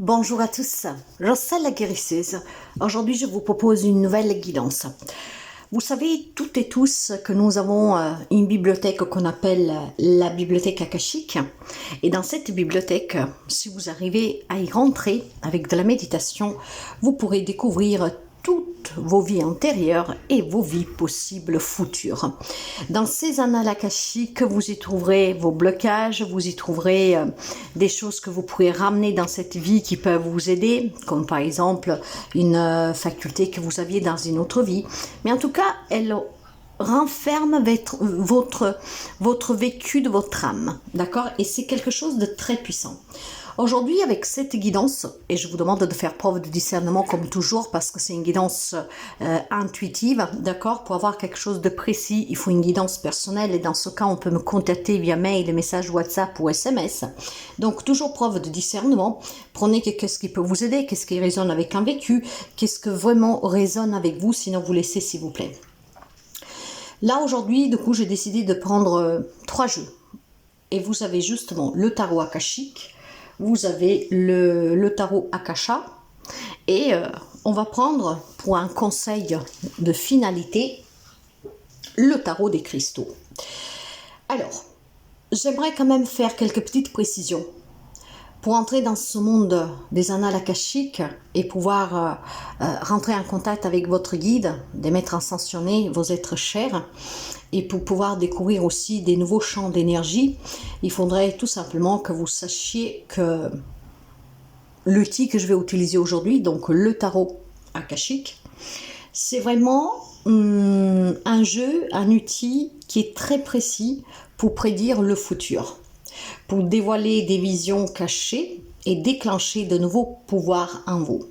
Bonjour à tous, Rossa la guérisseuse. Aujourd'hui, je vous propose une nouvelle guidance. Vous savez toutes et tous que nous avons une bibliothèque qu'on appelle la bibliothèque akashique. Et dans cette bibliothèque, si vous arrivez à y rentrer avec de la méditation, vous pourrez découvrir toutes vos vies antérieures et vos vies possibles futures. Dans ces annales akashiques, vous y trouverez vos blocages, vous y trouverez des choses que vous pourrez ramener dans cette vie qui peuvent vous aider, comme par exemple une faculté que vous aviez dans une autre vie. Mais en tout cas, elle renferme votre vécu de votre âme, d'accord? Et c'est quelque chose de très puissant. Aujourd'hui, avec cette guidance, et je vous demande de faire preuve de discernement comme toujours, parce que c'est une guidance intuitive, d'accord? Pour avoir quelque chose de précis, il faut une guidance personnelle, et dans ce cas, on peut me contacter via mail, message WhatsApp ou SMS. Donc, toujours preuve de discernement. Prenez qu'est-ce qui peut vous aider, qu'est-ce qui résonne avec un vécu, qu'est-ce que vraiment résonne avec vous, sinon vous laissez, s'il vous plaît. Là, aujourd'hui, du coup, j'ai décidé de prendre 3 jeux. Et vous avez justement le tarot akashique, vous avez le tarot akasha, et on va prendre pour un conseil de finalité le tarot des cristaux. Alors, j'aimerais quand même faire quelques petites précisions pour entrer dans ce monde des annales akashiques et pouvoir rentrer en contact avec votre guide, des maîtres ascensionnés, vos êtres chers, et pour pouvoir découvrir aussi des nouveaux champs d'énergie, il faudrait tout simplement que vous sachiez que l'outil que je vais utiliser aujourd'hui, donc le tarot akashique, c'est vraiment un jeu, un outil qui est très précis pour prédire le futur, pour dévoiler des visions cachées et déclencher de nouveaux pouvoirs en vous.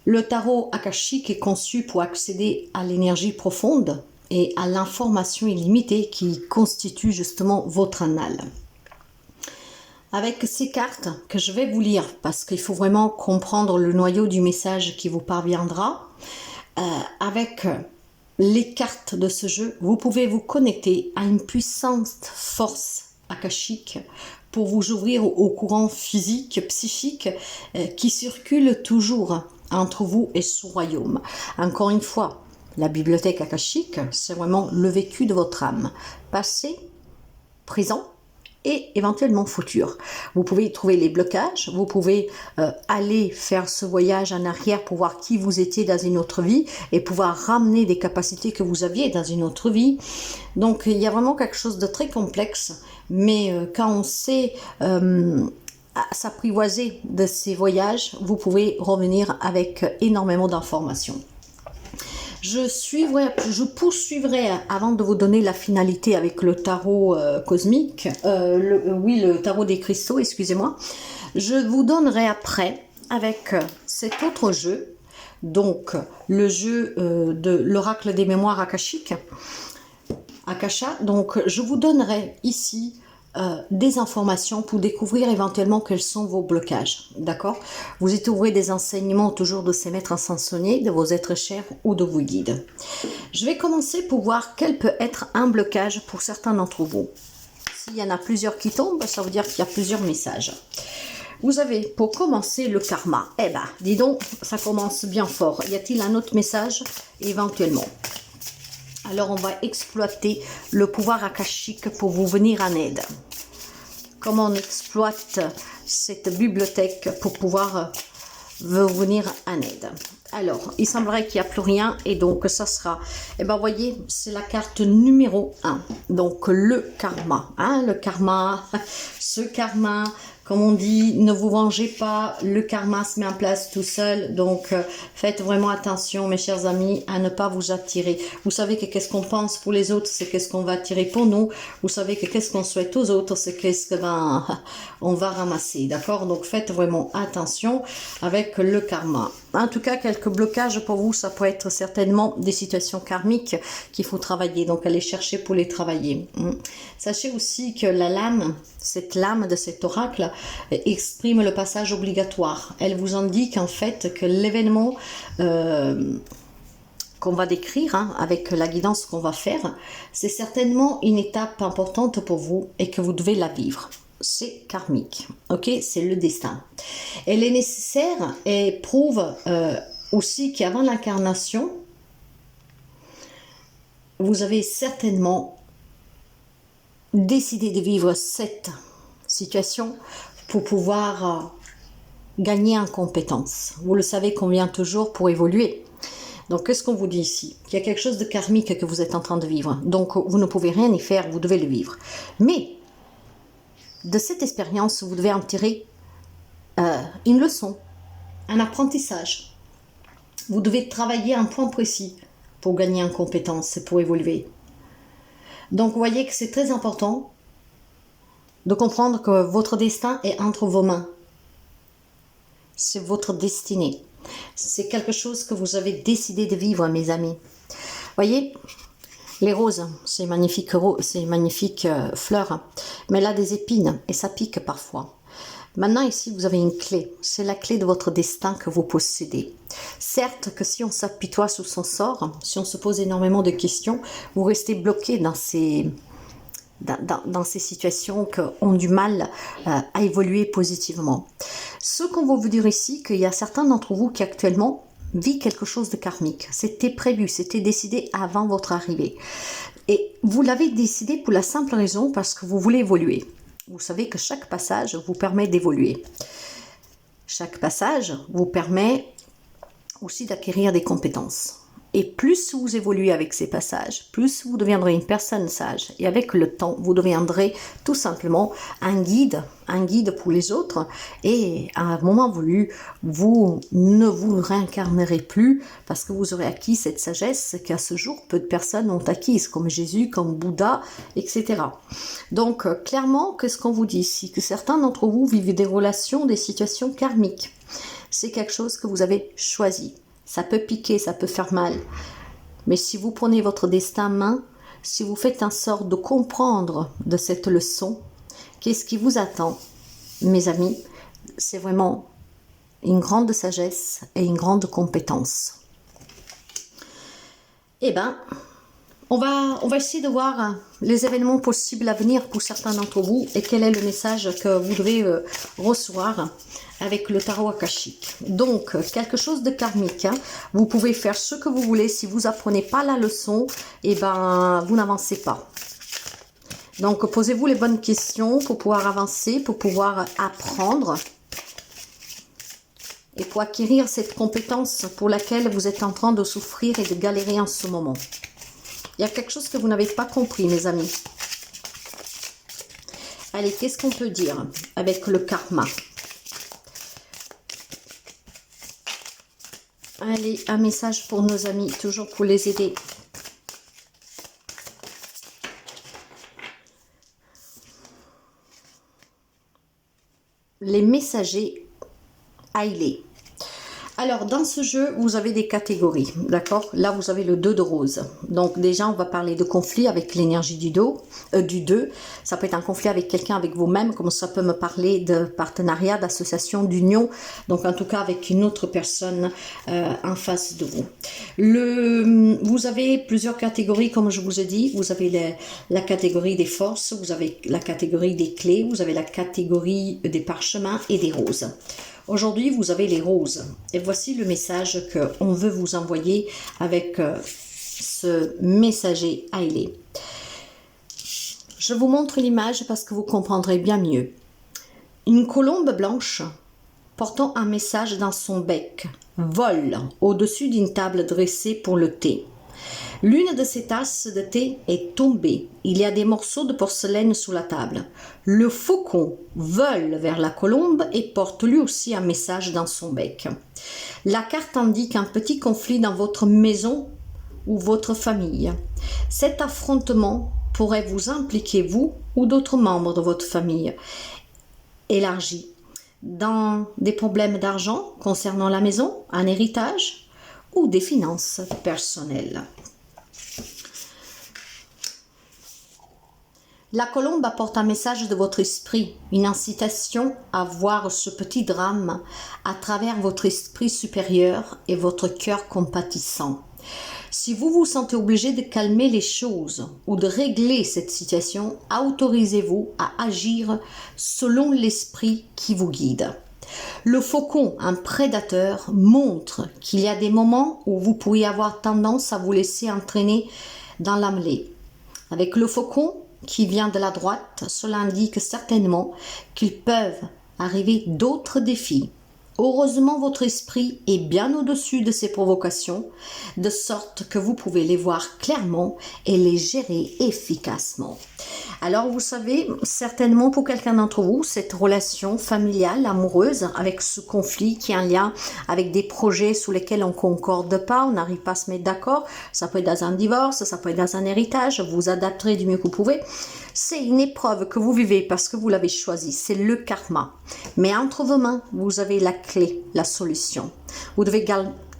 Le tarot akashique est conçu pour accéder à l'énergie profonde et à l'information illimitée qui constitue justement votre annale. Avec ces cartes que je vais vous lire, parce qu'il faut vraiment comprendre le noyau du message qui vous parviendra, avec les cartes de ce jeu, vous pouvez vous connecter à une puissante force akashique pour vous ouvrir au courant physique, psychique, qui circule toujours entre vous et ce royaume. Encore une fois, la bibliothèque akashique, c'est vraiment le vécu de votre âme, passé, présent et éventuellement futur. Vous pouvez y trouver les blocages, vous pouvez aller faire ce voyage en arrière pour voir qui vous étiez dans une autre vie et pouvoir ramener des capacités que vous aviez dans une autre vie. Donc il y a vraiment quelque chose de très complexe, mais quand on sait s'apprivoiser de ces voyages, vous pouvez revenir avec énormément d'informations. Je poursuivrai avant de vous donner la finalité avec le tarot cosmique, le tarot des cristaux, excusez-moi. Je vous donnerai après avec cet autre jeu, donc le jeu de l'oracle des mémoires akashiques, Akasha. Donc je vous donnerai ici des informations pour découvrir éventuellement quels sont vos blocages, d'accord? Vous y trouverez des enseignements toujours de ces maîtres ascensionnés, de vos êtres chers ou de vos guides. Je vais commencer pour voir quel peut être un blocage pour certains d'entre vous. S'il y en a plusieurs qui tombent, ça veut dire qu'il y a plusieurs messages. Vous avez pour commencer le karma. Eh ben, dis donc, ça commence bien fort. Y a-t-il un autre message éventuellement? Alors on va exploiter le pouvoir akashique pour vous venir en aide. Comment on exploite cette bibliothèque pour pouvoir vous venir en aide? Alors, il semblerait qu'il n'y a plus rien et donc ça sera, eh ben voyez, c'est la carte numéro 1. Donc le karma, hein, le karma, ce karma, comme on dit, ne vous vengez pas, le karma se met en place tout seul, donc faites vraiment attention mes chers amis à ne pas vous attirer. Vous savez que qu'est-ce qu'on pense pour les autres, c'est qu'est-ce qu'on va attirer pour nous. Vous savez que qu'est-ce qu'on souhaite aux autres, c'est qu'est-ce que on va ramasser, d'accord? Donc faites vraiment attention avec le karma. En tout cas, quelques blocages pour vous, ça peut être certainement des situations karmiques qu'il faut travailler, donc allez chercher pour les travailler. Sachez aussi que la lame, cette lame de cet oracle, exprime le passage obligatoire. Elle vous indique en fait que l'événement qu'on va décrire avec la guidance qu'on va faire, c'est certainement une étape importante pour vous et que vous devez la vivre. c'est karmique, ok, c'est le destin. Elle est nécessaire et prouve aussi qu'avant l'incarnation, vous avez certainement décidé de vivre cette situation pour pouvoir gagner en compétence. Vous le savez qu'on vient toujours pour évoluer. Donc, qu'est-ce qu'on vous dit ici? Il y a quelque chose de karmique que vous êtes en train de vivre. Donc, vous ne pouvez rien y faire, vous devez le vivre. Mais, de cette expérience, vous devez en tirer une leçon, un apprentissage. Vous devez travailler un point précis pour gagner en compétence et pour évoluer. Donc, vous voyez que c'est très important de comprendre que votre destin est entre vos mains. C'est votre destinée. C'est quelque chose que vous avez décidé de vivre, mes amis. Voyez, les roses, c'est magnifique fleurs, mais elle a des épines et ça pique parfois. Maintenant, ici, vous avez une clé. C'est la clé de votre destin que vous possédez. Certes que si on s'apitoie sous son sort, si on se pose énormément de questions, vous restez bloqué dans ces situations qui ont du mal à évoluer positivement. Ce qu'on va vous dire ici, qu'il y a certains d'entre vous qui actuellement vivent quelque chose de karmique. C'était prévu, c'était décidé avant votre arrivée. Et vous l'avez décidé pour la simple raison parce que vous voulez évoluer. Vous savez que chaque passage vous permet d'évoluer. Chaque passage vous permet aussi d'acquérir des compétences. Et plus vous évoluez avec ces passages, plus vous deviendrez une personne sage. Et avec le temps, vous deviendrez tout simplement un guide pour les autres. Et à un moment voulu, vous ne vous réincarnerez plus parce que vous aurez acquis cette sagesse qu'à ce jour, peu de personnes ont acquise, comme Jésus, comme Bouddha, etc. Donc, clairement, qu'est-ce qu'on vous dit ici? Que certains d'entre vous vivent des relations, des situations karmiques. C'est quelque chose que vous avez choisi. Ça peut piquer, ça peut faire mal. Mais si vous prenez votre destin en main, si vous faites en sorte de comprendre de cette leçon, qu'est-ce qui vous attend, mes amis, c'est vraiment une grande sagesse et une grande compétence. Eh bien, on va essayer de voir les événements possibles à venir pour certains d'entre vous et quel est le message que vous devez recevoir avec le tarot akashique. Donc, quelque chose de karmique. Hein. Vous pouvez faire ce que vous voulez. Si vous apprenez pas la leçon, eh ben, vous n'avancez pas. Donc, posez-vous les bonnes questions pour pouvoir avancer, pour pouvoir apprendre et pour acquérir cette compétence pour laquelle vous êtes en train de souffrir et de galérer en ce moment. Il y a quelque chose que vous n'avez pas compris, mes amis. Allez, qu'est-ce qu'on peut dire avec le karma? Allez, un message pour nos amis, toujours pour les aider. Les messagers Hailey. Alors, dans ce jeu, vous avez des catégories, d'accord? Là, vous avez le 2 de rose. Donc, déjà, on va parler de conflit avec l'énergie du 2. Ça peut être un conflit avec quelqu'un, avec vous-même, comme ça peut me parler de partenariat, d'association, d'union. Donc, en tout cas, avec une autre personne en face de vous. Vous avez plusieurs catégories, comme je vous ai dit. Vous avez la catégorie des forces, vous avez la catégorie des clés, vous avez la catégorie des parchemins et des roses. Aujourd'hui, vous avez les roses. Et voici le message qu'on veut vous envoyer avec ce messager Hailey. Je vous montre l'image parce que vous comprendrez bien mieux. Une colombe blanche portant un message dans son bec vole au-dessus d'une table dressée pour le thé. L'une de ces tasses de thé est tombée. Il y a des morceaux de porcelaine sous la table. Le faucon vole vers la colombe et porte lui aussi un message dans son bec. La carte indique un petit conflit dans votre maison ou votre famille. Cet affrontement pourrait vous impliquer, vous ou d'autres membres de votre famille élargie, dans des problèmes d'argent concernant la maison, un héritage ou des finances personnelles. La colombe apporte un message de votre esprit, une incitation à voir ce petit drame à travers votre esprit supérieur et votre cœur compatissant. Si vous vous sentez obligé de calmer les choses ou de régler cette situation, autorisez-vous à agir selon l'esprit qui vous guide. Le faucon, un prédateur, montre qu'il y a des moments où vous pourriez avoir tendance à vous laisser entraîner dans la mêlée. Avec le faucon qui vient de la droite, cela indique certainement qu'ils peuvent arriver d'autres défis. Heureusement, votre esprit est bien au-dessus de ces provocations, de sorte que vous pouvez les voir clairement et les gérer efficacement. Alors, vous savez, certainement pour quelqu'un d'entre vous, cette relation familiale, amoureuse, avec ce conflit qui est en lien avec des projets sous lesquels on ne concorde pas, on n'arrive pas à se mettre d'accord, ça peut être dans un divorce, ça peut être dans un héritage, vous vous adapterez du mieux que vous pouvez. C'est une épreuve que vous vivez parce que vous l'avez choisi, c'est le karma. Mais entre vos mains, vous avez la clé, la solution. Vous devez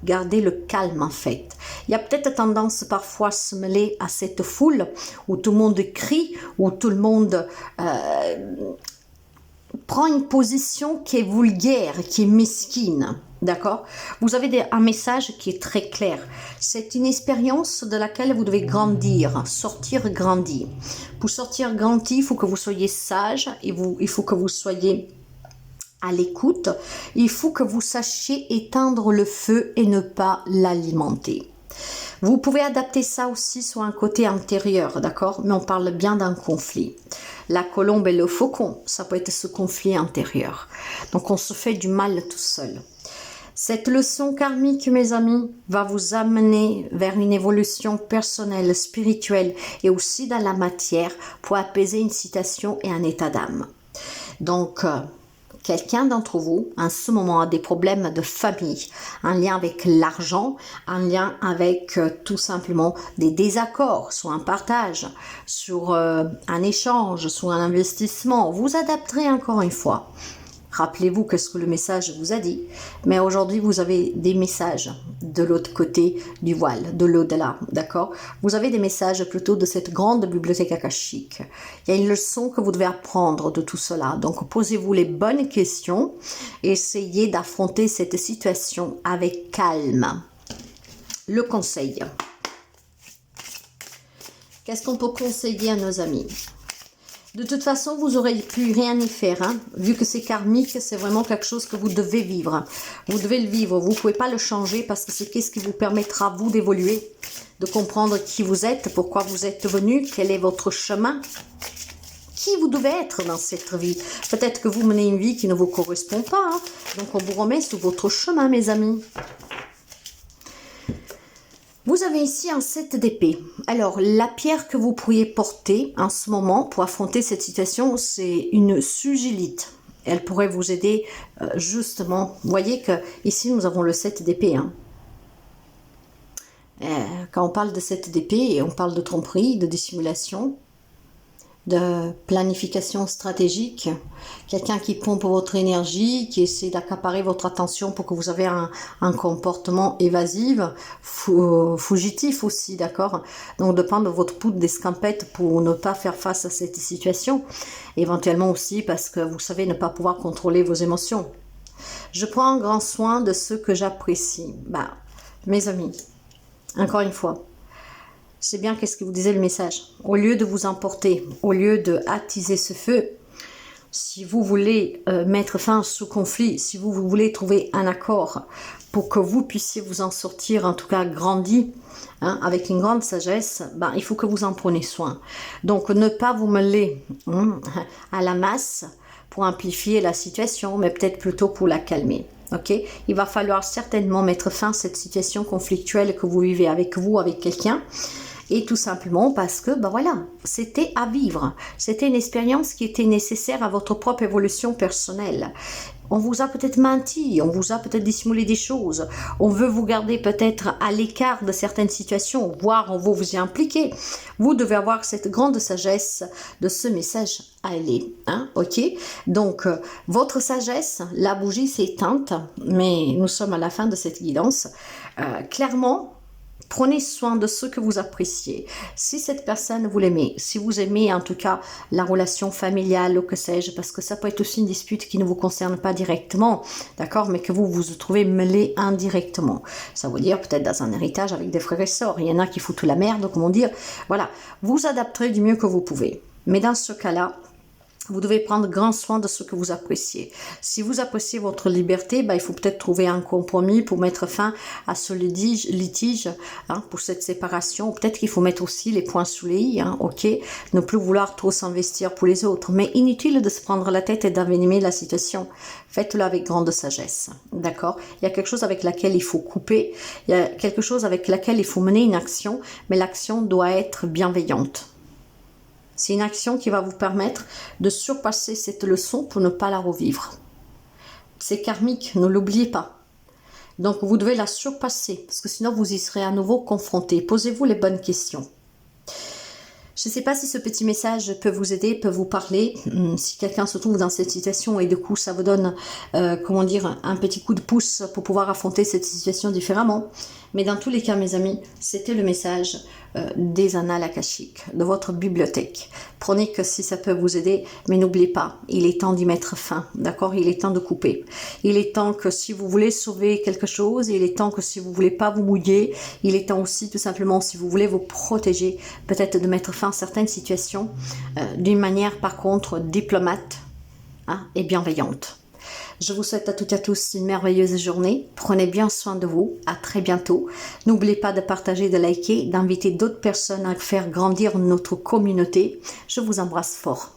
garder le calme en fait. Il y a peut-être tendance parfois à se mêler à cette foule où tout le monde crie, où tout le monde prend une position qui est vulgaire, qui est mesquine. D'accord? Vous avez un message qui est très clair. C'est une expérience de laquelle vous devez grandir, sortir grandi. Pour sortir grandi, il faut que vous soyez sage, il faut que vous soyez à l'écoute, il faut que vous sachiez éteindre le feu et ne pas l'alimenter. Vous pouvez adapter ça aussi sur un côté intérieur, d'accord? Mais on parle bien d'un conflit. La colombe et le faucon, ça peut être ce conflit intérieur. Donc on se fait du mal tout seul. Cette leçon karmique, mes amis, va vous amener vers une évolution personnelle, spirituelle et aussi dans la matière pour apaiser une situation et un état d'âme. Donc, quelqu'un d'entre vous, en ce moment, a des problèmes de famille, un lien avec l'argent, un lien avec tout simplement des désaccords, sur un partage, sur un échange, sur un investissement. Vous adapterez encore une fois. Rappelez-vous que ce que le message vous a dit, mais aujourd'hui vous avez des messages de l'autre côté du voile, de l'au-delà, d'accord? Vous avez des messages plutôt de cette grande bibliothèque akashique. Il y a une leçon que vous devez apprendre de tout cela, donc posez-vous les bonnes questions, essayez d'affronter cette situation avec calme. Le conseil. Qu'est-ce qu'on peut conseiller à nos amis ? De toute façon, vous n'aurez plus rien y faire. Hein. Vu que c'est karmique, c'est vraiment quelque chose que vous devez vivre. Vous devez le vivre. Vous ne pouvez pas le changer parce que c'est ce qui vous permettra, vous, d'évoluer, de comprendre qui vous êtes, pourquoi vous êtes venu, quel est votre chemin, qui vous devez être dans cette vie. Peut-être que vous menez une vie qui ne vous correspond pas. Hein. Donc, on vous remet sur votre chemin, mes amis. Vous avez ici un 7 d'épée. Alors, la pierre que vous pourriez porter en ce moment pour affronter cette situation, c'est une sugilite. Elle pourrait vous aider justement. Vous voyez que ici nous avons le 7 d'épée. Hein. Quand on parle de 7 d'épée, on parle de tromperie, de dissimulation, de planification stratégique, quelqu'un qui pompe votre énergie, qui essaie d'accaparer votre attention pour que vous avez un comportement évasif, fugitif aussi, d'accord? Donc de prendre votre poudre d'escampette pour ne pas faire face à cette situation, éventuellement aussi parce que vous savez ne pas pouvoir contrôler vos émotions. Je prends un grand soin de ceux que j'apprécie. Mes amis, encore une fois, c'est bien qu'est-ce que vous disait le message. Au lieu de vous emporter, au lieu de attiser ce feu, si vous voulez mettre fin à ce conflit, si vous voulez trouver un accord pour que vous puissiez vous en sortir, en tout cas grandi, hein, avec une grande sagesse, il faut que vous en preniez soin. Donc ne pas vous mêler à la masse pour amplifier la situation, mais peut-être plutôt pour la calmer. Okay? Il va falloir certainement mettre fin à cette situation conflictuelle que vous vivez avec vous, avec quelqu'un. Et tout simplement parce que, voilà, c'était à vivre. C'était une expérience qui était nécessaire à votre propre évolution personnelle. On vous a peut-être menti, on vous a peut-être dissimulé des choses. On veut vous garder peut-être à l'écart de certaines situations, voire on veut vous y impliquer. Vous devez avoir cette grande sagesse de ce message à aller. Hein, ok? Donc, votre sagesse, la bougie s'est éteinte, mais nous sommes à la fin de cette guidance. Clairement, Prenez soin de ceux que vous appréciez. Si cette personne, vous l'aimez, si vous aimez en tout cas la relation familiale ou que sais-je, parce que ça peut être aussi une dispute qui ne vous concerne pas directement, d'accord, mais que vous vous trouvez mêlé indirectement. Ça veut dire peut-être dans un héritage avec des frères et sœurs. Il y en a qui foutent la merde, comment dire. Voilà, vous adapterez du mieux que vous pouvez. Mais dans ce cas-là, vous devez prendre grand soin de ce que vous appréciez. Si vous appréciez votre liberté, il faut peut-être trouver un compromis pour mettre fin à ce litige pour cette séparation. Peut-être qu'il faut mettre aussi les points sous les i, ok. Ne plus vouloir trop s'investir pour les autres. Mais inutile de se prendre la tête et d'envenimer la situation. Faites-le avec grande sagesse, d'accord. Il y a quelque chose avec laquelle il faut couper. Il y a quelque chose avec laquelle il faut mener une action, mais l'action doit être bienveillante. C'est une action qui va vous permettre de surpasser cette leçon pour ne pas la revivre. C'est karmique, ne l'oubliez pas. Donc vous devez la surpasser, parce que sinon vous y serez à nouveau confronté. Posez-vous les bonnes questions. Je ne sais pas si ce petit message peut vous aider, peut vous parler. Si quelqu'un se trouve dans cette situation et du coup ça vous donne, un petit coup de pouce pour pouvoir affronter cette situation différemment. Mais dans tous les cas, mes amis, c'était le message des annales akashiques, de votre bibliothèque. Prenez que si ça peut vous aider, mais n'oubliez pas, il est temps d'y mettre fin, d'accord? Il est temps de couper. Il est temps que si vous voulez sauver quelque chose, il est temps que si vous voulez pas vous mouiller, il est temps aussi tout simplement, si vous voulez vous protéger, peut-être de mettre fin à certaines situations d'une manière par contre diplomate et bienveillante. Je vous souhaite à toutes et à tous une merveilleuse journée. Prenez bien soin de vous. À très bientôt. N'oubliez pas de partager, de liker, d'inviter d'autres personnes à faire grandir notre communauté. Je vous embrasse fort.